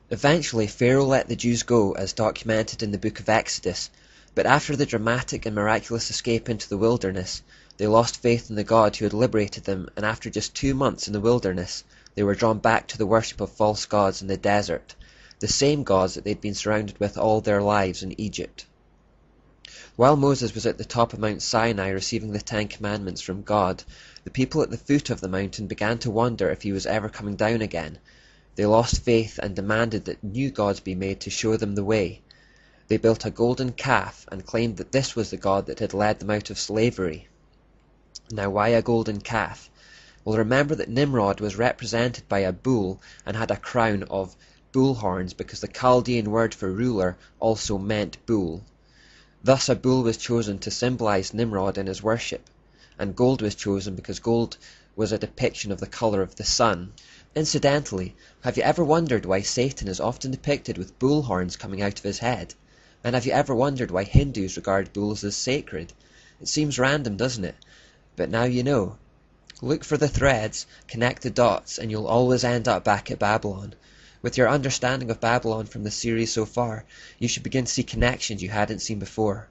Eventually, Pharaoh let the Jews go, as documented in the book of Exodus, but after the dramatic and miraculous escape into the wilderness, they lost faith in the God who had liberated them, and after just 2 months in the wilderness, they were drawn back to the worship of false gods in the desert, the same gods that they'd been surrounded with all their lives in Egypt. While Moses was at the top of Mount Sinai receiving the 10 Commandments from God, the people at the foot of the mountain began to wonder if he was ever coming down again. They lost faith and demanded that new gods be made to show them the way. They built a golden calf and claimed that this was the God that had led them out of slavery. Now, why a golden calf? Well, remember that Nimrod was represented by a bull and had a crown of bull horns because the Chaldean word for ruler also meant bull. Thus a bull was chosen to symbolize Nimrod in his worship, and gold was chosen because gold was a depiction of the color of the sun. Incidentally, have you ever wondered why Satan is often depicted with bull horns coming out of his head? And have you ever wondered why Hindus regard bulls as sacred? It seems random, doesn't it? But now you know. Look for the threads, connect the dots, and you'll always end up back at Babylon. With your understanding of Babylon from the series so far, you should begin to see connections you hadn't seen before.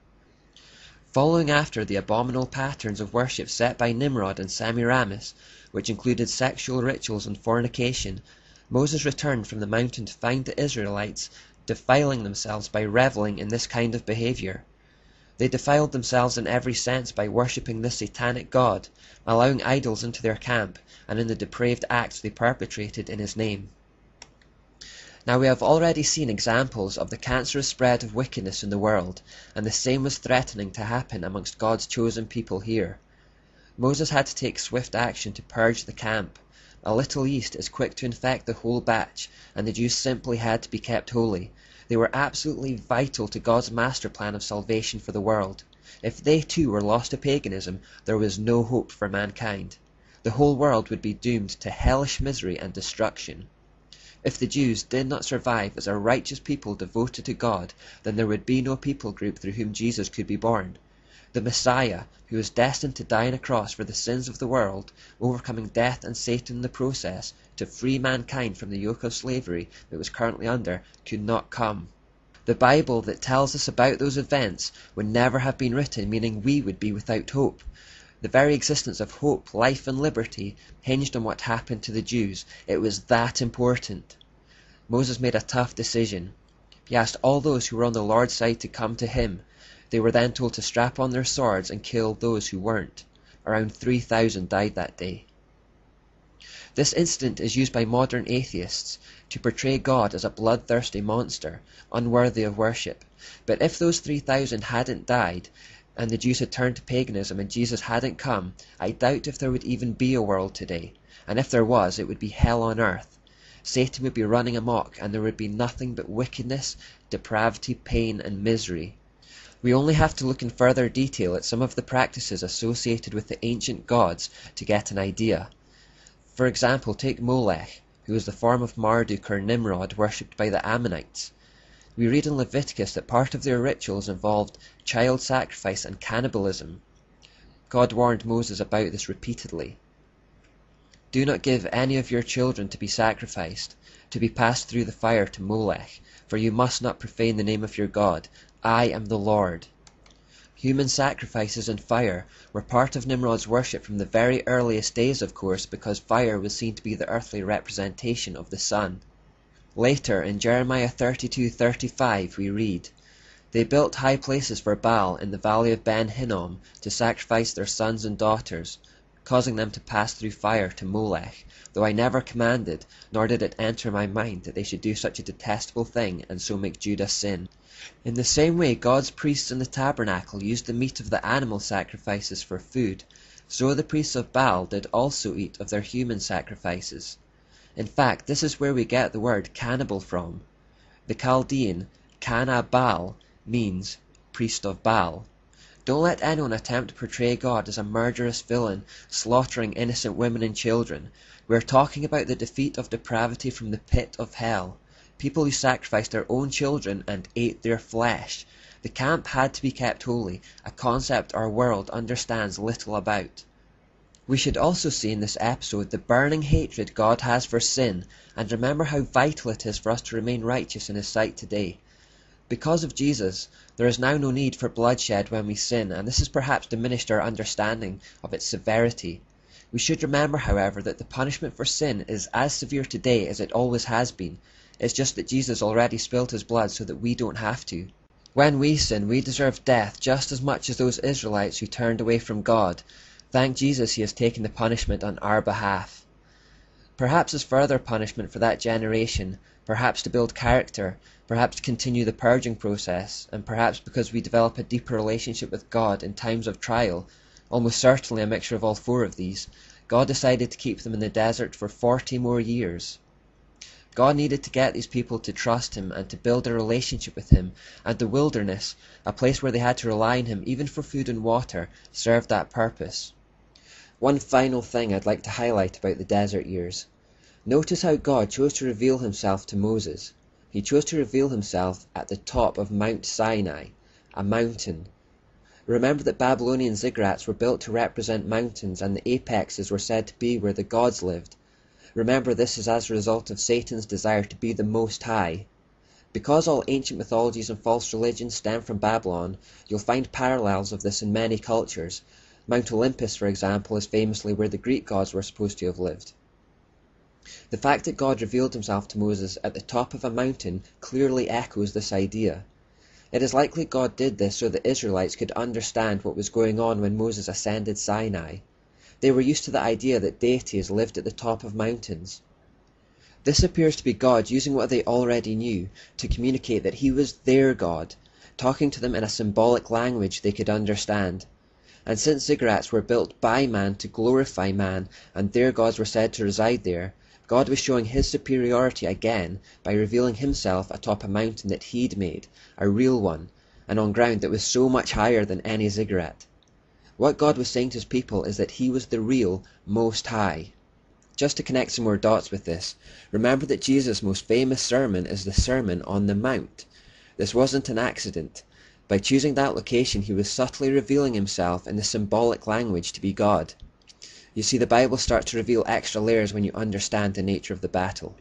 Following after the abominable patterns of worship set by Nimrod and Semiramis, which included sexual rituals and fornication, Moses returned from the mountain to find the Israelites defiling themselves by reveling in this kind of behavior. They defiled themselves in every sense by worshipping the Satanic God, allowing idols into their camp, and in the depraved acts they perpetrated in his name. Now, we have already seen examples of the cancerous spread of wickedness in the world, and the same was threatening to happen amongst God's chosen people here. Moses had to take swift action to purge the camp. A little yeast is quick to infect the whole batch, and the Jews simply had to be kept holy. They were absolutely vital to God's master plan of salvation for the world. If they too were lost to paganism, there was no hope for mankind. The whole world would be doomed to hellish misery and destruction. If the Jews did not survive as a righteous people devoted to God, then there would be no people group through whom Jesus could be born. The Messiah, who was destined to die on a cross for the sins of the world, overcoming death and Satan in the process, to free mankind from the yoke of slavery it was currently under, could not come. The Bible that tells us about those events would never have been written, meaning we would be without hope. The very existence of hope, life and liberty hinged on what happened to the Jews. It was that important. Moses made a tough decision. He asked all those who were on the Lord's side to come to him. They were then told to strap on their swords and kill those who weren't. Around 3,000 died that day. This incident is used by modern atheists to portray God as a bloodthirsty monster, unworthy of worship. But if those 3,000 hadn't died, and the Jews had turned to paganism and Jesus hadn't come, I doubt if there would even be a world today. And if there was, it would be hell on earth. Satan would be running amok, and there would be nothing but wickedness, depravity, pain, and misery. We only have to look in further detail at some of the practices associated with the ancient gods to get an idea. For example, take Molech, who was the form of Marduk or Nimrod worshipped by the Ammonites. We read in Leviticus that part of their rituals involved child sacrifice and cannibalism. God warned Moses about this repeatedly. Do not give any of your children to be sacrificed, to be passed through the fire to Molech, for you must not profane the name of your God. I am the Lord. Human sacrifices and fire were part of Nimrod's worship from the very earliest days, of course, because fire was seen to be the earthly representation of the sun. Later, in Jeremiah 32:35, we read, They built high places for Baal in the valley of Ben Hinnom to sacrifice their sons and daughters, causing them to pass through fire to Molech, though I never commanded, nor did it enter my mind that they should do such a detestable thing and so make Judah sin. In the same way God's priests in the tabernacle used the meat of the animal sacrifices for food, so the priests of Baal did also eat of their human sacrifices. In fact, this is where we get the word cannibal from. The Chaldean Canna-Baal means priest of Baal. Don't let anyone attempt to portray God as a murderous villain, slaughtering innocent women and children. We are talking about the defeat of depravity from the pit of hell. People who sacrificed their own children and ate their flesh. The camp had to be kept holy, a concept our world understands little about. We should also see in this episode the burning hatred God has for sin, and remember how vital it is for us to remain righteous in His sight today. Because of Jesus, there is now no need for bloodshed when we sin, and this has perhaps diminished our understanding of its severity. We should remember, however, that the punishment for sin is as severe today as it always has been. It's just that Jesus already spilled His blood so that we don't have to. When we sin, we deserve death just as much as those Israelites who turned away from God. Thank Jesus He has taken the punishment on our behalf. Perhaps as further punishment for that generation, perhaps to build character, perhaps to continue the purging process, and perhaps because we develop a deeper relationship with God in times of trial, almost certainly a mixture of all four of these, God decided to keep them in the desert for 40 more years. God needed to get these people to trust Him and to build a relationship with Him, and the wilderness, a place where they had to rely on Him even for food and water, served that purpose. One final thing I'd like to highlight about the desert years. Notice how God chose to reveal Himself to Moses. He chose to reveal Himself at the top of Mount Sinai, a mountain. Remember that Babylonian ziggurats were built to represent mountains, and the apexes were said to be where the gods lived. Remember, this is as a result of Satan's desire to be the Most High. Because all ancient mythologies and false religions stem from Babylon, you'll find parallels of this in many cultures. Mount Olympus, for example, is famously where the Greek gods were supposed to have lived. The fact that God revealed Himself to Moses at the top of a mountain clearly echoes this idea. It is likely God did this so the Israelites could understand what was going on when Moses ascended Sinai. They were used to the idea that deities lived at the top of mountains. This appears to be God using what they already knew to communicate that He was their God, talking to them in a symbolic language they could understand. And since ziggurats were built by man to glorify man, and their gods were said to reside there, God was showing His superiority again by revealing Himself atop a mountain that He'd made, a real one, and on ground that was so much higher than any ziggurat. What God was saying to His people is that He was the real Most High. Just to connect some more dots with this, remember that Jesus' most famous sermon is the Sermon on the Mount. This wasn't an accident. By choosing that location, He was subtly revealing Himself in the symbolic language to be God. You see, the Bible starts to reveal extra layers when you understand the nature of the battle.